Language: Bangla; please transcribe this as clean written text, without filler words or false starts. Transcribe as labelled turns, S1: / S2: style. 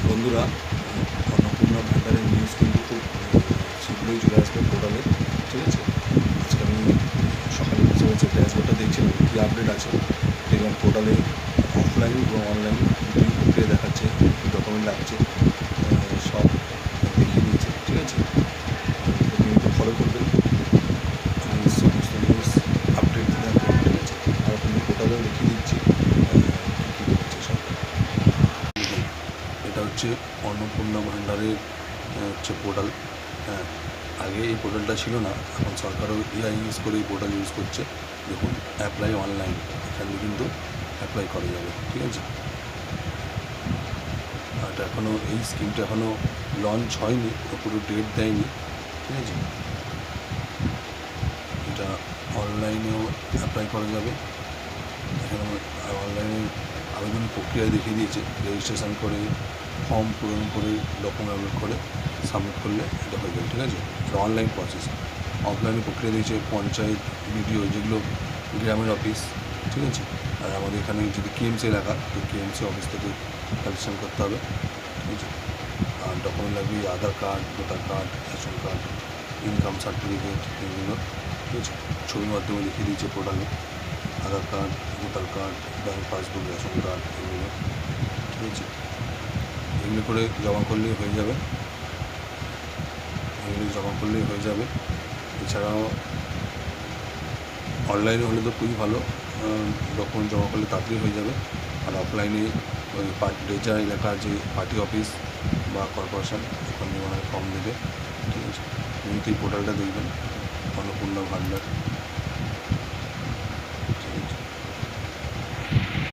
S1: বন্ধুরা, অন্নপূর্ণা ভান্ডারের নিউজ কিন্তু খুব শীঘ্রই চলে আসবে পোর্টালে। ঠিক আছে, আজকে আমি সকালে বসে বসে ড্যাশবোর্ডটা দেখছিলাম কী আপডেট আছে। দেখলাম পোর্টালে অফলাইন এবং অনলাইন দুটোই প্রক্রিয়া দেখাচ্ছে, কী ডকুমেন্ট লাগছে সব দেখিয়ে দিচ্ছে। ঠিক আছে, প্রতিনিয়ত ফলো করবেন, আমি সমস্ত নিউজ আপডেট দেখাবো। ঠিক আছে, আর আপনি পোর্টালেও দেখিয়ে দিচ্ছি কী কী করছে সব। এটা হচ্ছে অন্নপূর্ণা ভান্ডারের হচ্ছে পোর্টাল। হ্যাঁ, আগে এই পোর্টালটা ছিল না, এখন সরকারও এআই ইউজ করে এই পোর্টাল ইউজ করছে। দেখুন, অ্যাপ্লাই অনলাইন, এখানে কিন্তু অ্যাপ্লাই করা যাবে। ঠিক আছে, আর এটা এখনও এই স্কিমটা এখনও লঞ্চ হয়নি, পুরো ডেট দেয়নি। ঠিক আছে, এটা অনলাইনেও অ্যাপ্লাই করা যাবে। এখানে অনলাইনে আবেদন প্রক্রিয়া দেখিয়ে দিয়েছে, রেজিস্ট্রেশন করে ফর্ম পূরণ করে ডকুমেন্ট আপলোড করে সাবমিট করলে এটা হয়ে যাবে। ঠিক আছে, এটা অনলাইন প্রসেস। অফলাইনে প্রক্রিয়া দিয়েছে পঞ্চায়েত, বিডিও, যেগুলো গ্রামের অফিস। ঠিক আছে, আর আমাদের এখানে যদি কেএমসি এলাকা, তো কেএমসি অফিস থেকে কালেকশন করতে হবে। ঠিক আছে, আর ডকুমেন্ট লাগবে Aadhaar card, voter card, ration card, income certificate, এগুলো। ঠিক আছে, ছবির মাধ্যমে দেখিয়ে দিয়েছে পোর্টালে। Aadhaar card, voter card, bank passbook, ration card, এগুলো। ঠিক আছে, এগুলো করে জমা করলেই হয়ে যাবে। এগুলো জমা করলেই হয়ে যাবে। এছাড়াও অনলাইনে হলে তো খুবই ভালো, ডকুমেন্ট জমা করলে তাড়াতাড়ি হয়ে যাবে। আর অফলাইনে ওই রেজা এলাকার যে পার্টি অফিস বা কর্পোরেশন, ওখানে মানে ফর্ম দেবে। ঠিক আছে, কিন্তু এই পোর্টালটা দেখবেন, অন্নপূর্ণা ভান্ডার।